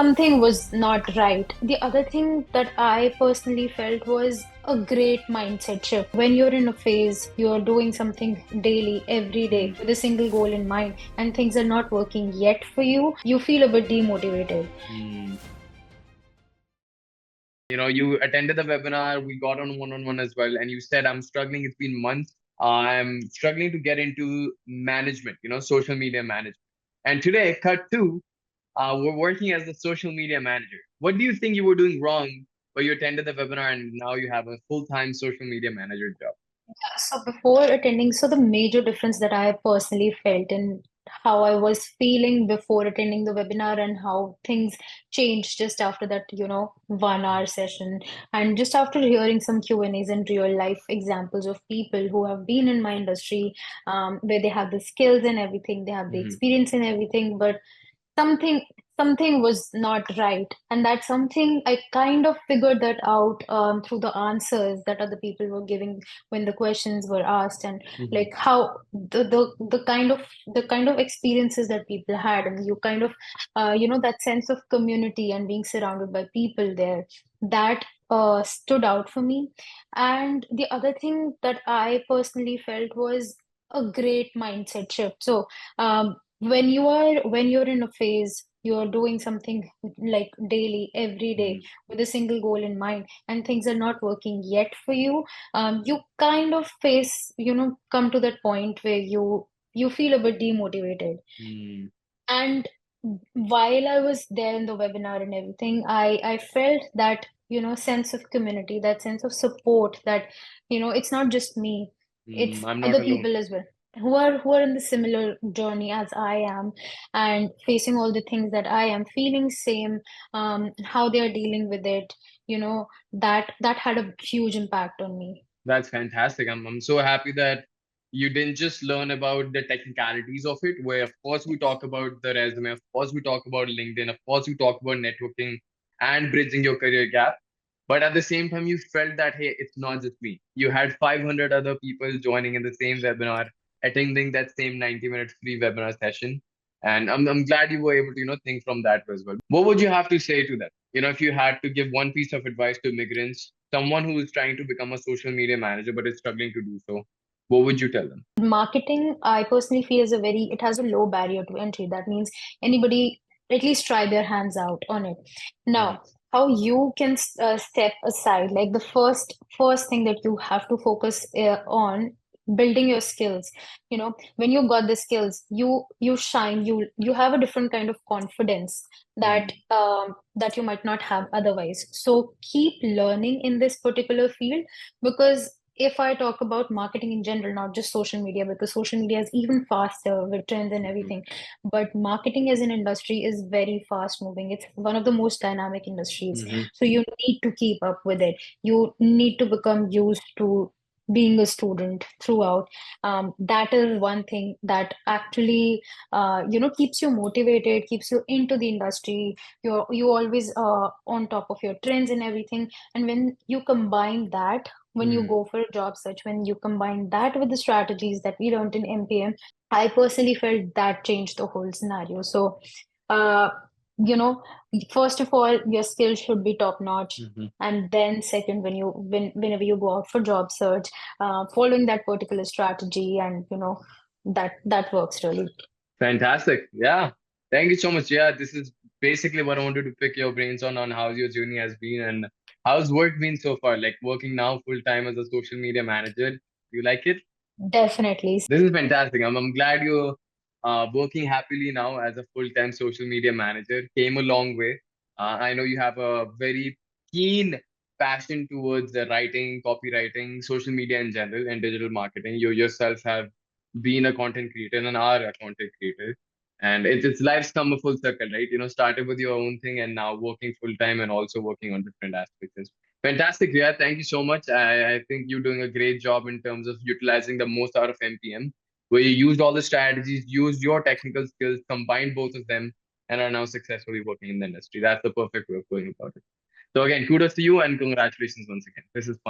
something was not right. The other thing that I personally felt was a great mindset shift. When you're in a phase, you're doing something daily, every day, Mm, with a single goal in mind, and things are not working yet for you feel a bit demotivated. mm. You attended the webinar, we got on one-on-one as well, and you said, I'm struggling, it's been months. I'm struggling to get into management, social media management. And today, cut two, we're working as the social media manager. What do you think you were doing wrong, but you attended the webinar and now you have a full-time social media manager job? So before attending, so the major difference that I personally felt in how I was feeling before attending the webinar and how things changed just after that, 1 hour session, and just after hearing some Q&As and real life examples of people who have been in my industry, where they have the skills and everything, they have the Hmm. experience and everything, but something something was not right, and that something I kind of figured that out through the answers that other people were giving when the questions were asked, and Hmm. like how the kind of experiences that people had, and you kind of that sense of community and being surrounded by people there, that stood out for me. And the other thing that I personally felt was a great mindset shift. So when you're in a phase, you're doing something like daily, every day, Hmm. with a single goal in mind, and things are not working yet for you kind of come to that point where you feel a bit demotivated. Hmm. And while I was there in the webinar and everything, I felt that, sense of community, that sense of support, that, it's not just me, Hmm. it's I'm not other alone. people as well who are in the similar journey as I am, and facing all the things that I am feeling same, how they are dealing with it, that had a huge impact on me. That's fantastic. I'm so happy that you didn't just learn about the technicalities of it, where of course we talk about the resume, of course we talk about LinkedIn, of course we talk about networking and bridging your career gap. But at the same time, you felt that, hey, it's not just me. You had 500 other people joining in the same webinar, attending that same 90-minute free webinar session. And I'm glad you were able to, think from that as well. What would you have to say to them? If you had to give one piece of advice to immigrants, someone who is trying to become a social media manager but is struggling to do so, what would you tell them? Marketing, I personally feel, it has a low barrier to entry. That means anybody at least try their hands out on it. Hmm. Now, how you can step aside, like the first thing that you have to focus on, building your skills. When you got the skills, you shine, you have a different kind of confidence that Hmm. that you might not have otherwise. So keep learning in this particular field, because if I talk about marketing in general, not just social media, because social media is even faster with trends and Hmm. everything, but marketing as an industry is very fast moving. It's one of the most dynamic industries. Hmm. So you need to keep up with it. You need to become used to being a student throughout. That is one thing that actually, keeps you motivated, keeps you into the industry. You always on top of your trends and everything. And when you combine that, when you Hmm. go for a job search, when you combine that with the strategies that we learned in MPM, I personally felt that changed the whole scenario. So, uh, you know, first of all, your skills should be top notch. Hmm. And then second, whenever you go out for job search, following that particular strategy, and that works really. Fantastic. Yeah. Thank you so much. Yeah, this is basically what I wanted to pick your brains on how your journey has been and how's work been so far, like working now full time as a social media manager. You like it? Definitely. This is fantastic. I'm glad you're working happily now as a full-time social media manager. Came a long way. I know you have a very keen passion towards writing, copywriting, social media in general, and digital marketing. You yourself have been a content creator and are a content creator. And it's life's come a full circle, right? Started with your own thing and now working full-time and also working on different aspects. Fantastic, Ria. Thank you so much. I think you're doing a great job in terms of utilizing the most out of MPM, where you used all the strategies, used your technical skills, combined both of them, and are now successfully working in the industry. That's the perfect way of going about it. So again, kudos to you and congratulations once again. This is fun.